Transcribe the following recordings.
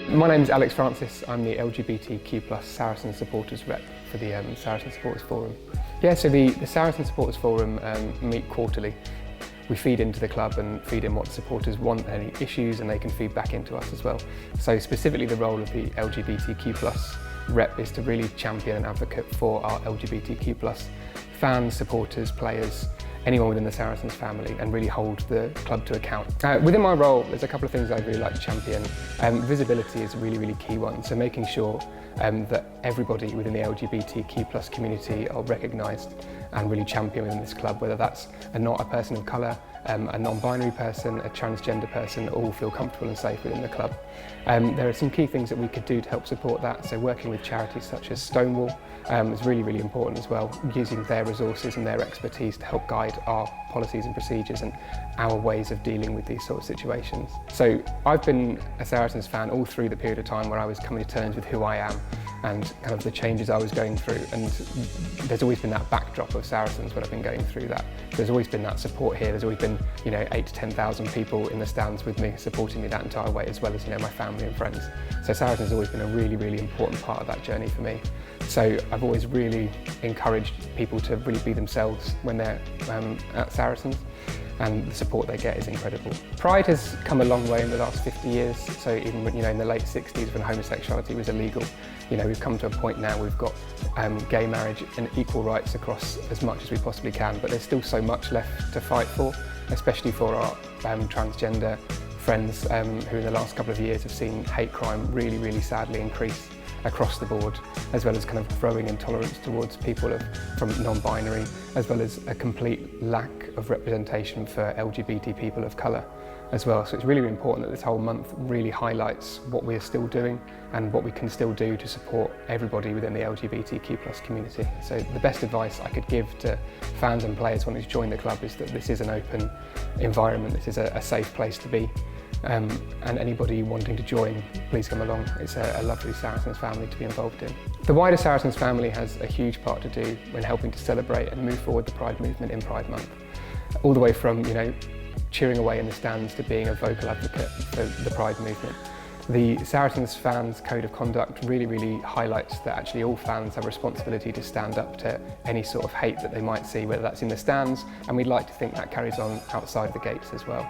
My name is Alex Francis. I'm the LGBTQ+ Saracens Supporters Rep for the Saracens Supporters Forum. Yeah, so the Saracens Supporters Forum meet quarterly. We feed into the club and feed in what the supporters want, any issues, and they can feed back into us as well. So specifically the role of the LGBTQ+ rep is to really champion and advocate for our LGBTQ+ fans, supporters, players, anyone within the Saracens family, and really hold the club to account. Within my role, there's a couple of things I'd really like to champion. Visibility is a really key one, so making sure that everybody within the LGBTQ+ community are recognised and really championed within this club, whether that's not a person of colour, a non-binary person, a transgender person, all feel comfortable and safe within the club. There are some key things that we could do to help support that, so working with charities such as Stonewall is really important as well, using their resources and their expertise to help guide our policies and procedures and our ways of dealing with these sort of situations. So I've been a Saracens fan all through the period of time where I was coming to terms with who I am and kind of the changes I was going through, and there's always been that backdrop of Saracens when I've been going through that. There's always been that support here, there's always been 8,000 to 10,000 people in the stands with me, supporting me that entire way, as well as my family and friends. So Saracens has always been a really important part of that journey for me. So I've always really encouraged people to really be themselves when they're at Saracens, and the support they get is incredible. Pride has come a long way in the last 50 years, so even in the late 60s when homosexuality was illegal, we've come to a point now we've got gay marriage and equal rights across as much as we possibly can, but there's still so much left to fight for, especially for our transgender friends who in the last couple of years have seen hate crime really sadly increase across the board, as well as kind of growing intolerance towards people from non-binary, as well as a complete lack of representation for LGBT people of colour as well. So it's really important that this whole month really highlights what we are still doing and what we can still do to support everybody within the LGBTQ+ community. So the best advice I could give to fans and players wanting to join the club is that this is an open environment, this is a safe place to be. And anybody wanting to join, please come along. It's a lovely Saracens family to be involved in. The wider Saracens family has a huge part to do when helping to celebrate and move forward the Pride movement in Pride Month. All the way from cheering away in the stands to being a vocal advocate for the Pride movement. The Saracens fans code of conduct really highlights that actually all fans have a responsibility to stand up to any sort of hate that they might see, whether that's in the stands, and we'd like to think that carries on outside the gates as well.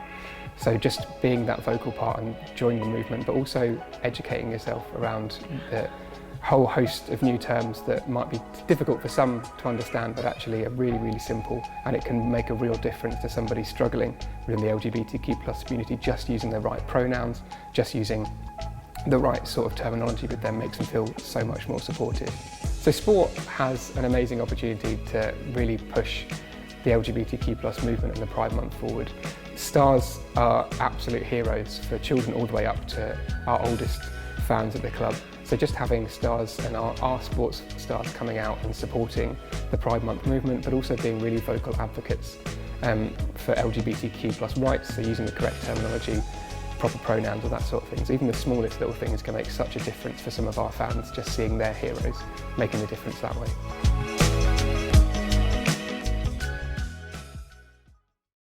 So just being that vocal part and joining the movement, but also educating yourself around the whole host of new terms that might be difficult for some to understand, but actually are really simple, and it can make a real difference to somebody struggling within the LGBTQ+ community. Just using the right pronouns, just using the right sort of terminology with them makes them feel so much more supported. So sport has an amazing opportunity to really push the LGBTQ+ movement and the Pride Month forward. Stars are absolute heroes for children all the way up to our oldest fans at the club. So just having stars and our sports stars coming out and supporting the Pride Month movement, but also being really vocal advocates for LGBTQ+ rights, so using the correct terminology, proper pronouns, all that sort of thing. So even the smallest little things can make such a difference for some of our fans, just seeing their heroes making the difference that way.